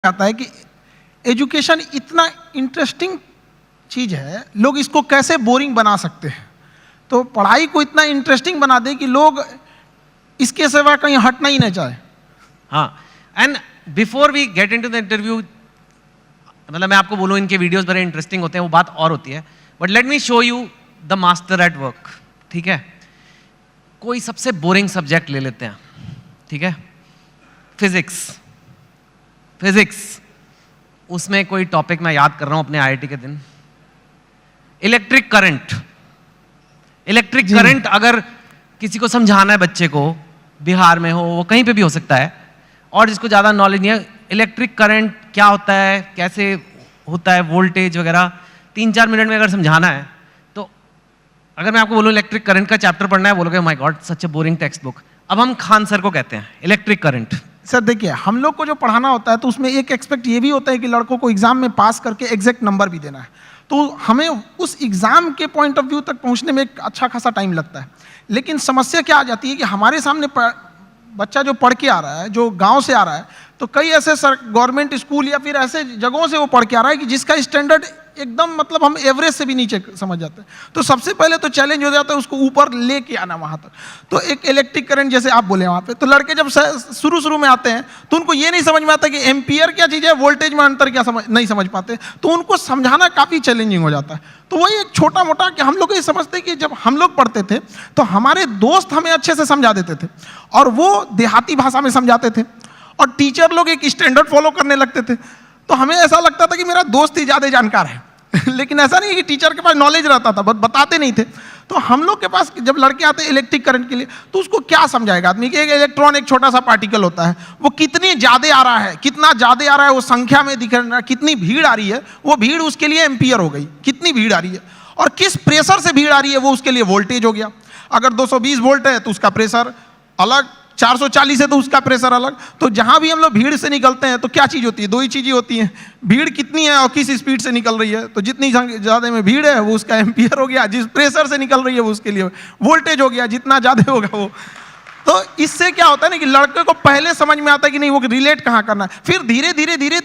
आता है कि एजुकेशन इतना इंटरेस्टिंग चीज है, लोग इसको कैसे बोरिंग बना सकते हैं। तो पढ़ाई को इतना इंटरेस्टिंग बना दे कि लोग इसके सिवा कहीं हटना ही नहीं चाहे। हाँ, and before we get into the interview, मतलब मैं आपको बोलूँ इनके वीडियोस बड़े इंटरेस्टिंग होते हैं, वो बात और होती है, but let me show you the master at work. ठीक है, कोई सबसे बोरिंग सब्जेक्ट ले लेते हैं, ठीक है, फिजिक्स। उसमें कोई टॉपिक मैं याद कर रहा हूं अपने आईआईटी के दिन, इलेक्ट्रिक करंट अगर किसी को समझाना है बच्चे को, बिहार में हो, वो कहीं पे भी हो सकता है, और जिसको ज़्यादा नॉलेज नहीं है, इलेक्ट्रिक करंट क्या होता है, कैसे होता है, वोल्टेज वगैरह 3-4 मिनट में अगर समझाना है, तो अगर मैं आपको बोलूँ इलेक्ट्रिक करंट का चैप्टर पढ़ना है, बोलोगे my God such A boring text book. अब हम खान सर को कहते हैं इलेक्ट्रिक करंट। सर देखिए, हम लोग को जो पढ़ाना होता है तो उसमें एक एक्सपेक्ट ये भी होता है कि लड़कों को एग्जाम में पास करके एग्जैक्ट नंबर भी देना है, तो हमें उस एग्जाम के पॉइंट ऑफ व्यू तक पहुंचने में एक अच्छा खासा टाइम लगता है। लेकिन समस्या क्या आ जाती है कि हमारे सामने बच्चा जो पढ़ के आ रहा है, जो गांव से आ रहा है, तो कई ऐसे गवर्नमेंट स्कूल या फिर ऐसे जगहों से वो पढ़ के आ रहा है कि जिसका स्टैंडर्ड एकदम मतलब हम एवरेज से भी नीचे समझ जाते हैं। तो सबसे पहले तो चैलेंज हो जाता है उसको ऊपर लेके आना वहां तक। तो एक इलेक्ट्रिक करंट जैसे आप बोले वहां पे, तो लड़के जब शुरू में आते हैं तो उनको ये नहीं समझ में आता कि एम्पियर क्या चीज़ है, वोल्टेज में अंतर क्या नहीं समझ पाते, तो उनको समझाना काफ़ी चैलेंजिंग हो जाता है। तो वही एक छोटा मोटा कि हम लोग ये समझते कि जब हम लोग पढ़ते थे तो हमारे दोस्त हमें अच्छे से समझा देते थे, और वो देहाती भाषा में समझाते थे, और टीचर लोग एक स्टैंडर्ड फॉलो करने लगते थे। तो हमें ऐसा लगता था कि मेरा दोस्त ही ज़्यादा जानकार है लेकिन ऐसा नहीं है कि टीचर के पास नॉलेज रहता था, बट बताते नहीं थे। तो हम लोग के पास जब लड़के आते हैं इलेक्ट्रिक करंट के लिए, तो उसको क्या समझाएगा आदमी कि एक इलेक्ट्रॉन एक छोटा सा पार्टिकल होता है, वो कितनी ज़्यादा आ रहा है, कितना ज़्यादा आ रहा है, वो संख्या में दिख रहा है, कितनी भीड़ आ रही है, वो भीड़ उसके लिए एम्पियर हो गई, कितनी भीड़ आ रही है, और किस प्रेशर से भीड़ आ रही है वो उसके लिए वोल्टेज हो गया। अगर 220 वोल्ट है तो उसका प्रेशर अलग, 440 है तो उसका प्रेशर अलग। तो जहां भी हम लोग भीड़ से निकलते हैं तो क्या चीज़ होती है, दो ही चीज़ें होती हैं, भीड़ कितनी है और किस स्पीड से निकल रही है। तो जितनी ज़्यादा में भीड़ है वो उसका एम्पियर हो गया, जिस प्रेशर से निकल रही है वो उसके लिए वोल्टेज हो गया, जितना ज़्यादा होगा वो। तो इससे क्या होता है ना कि लड़के को पहले समझ में आता है कि नहीं वो रिलेट कहाँ करना है, फिर धीरे धीरे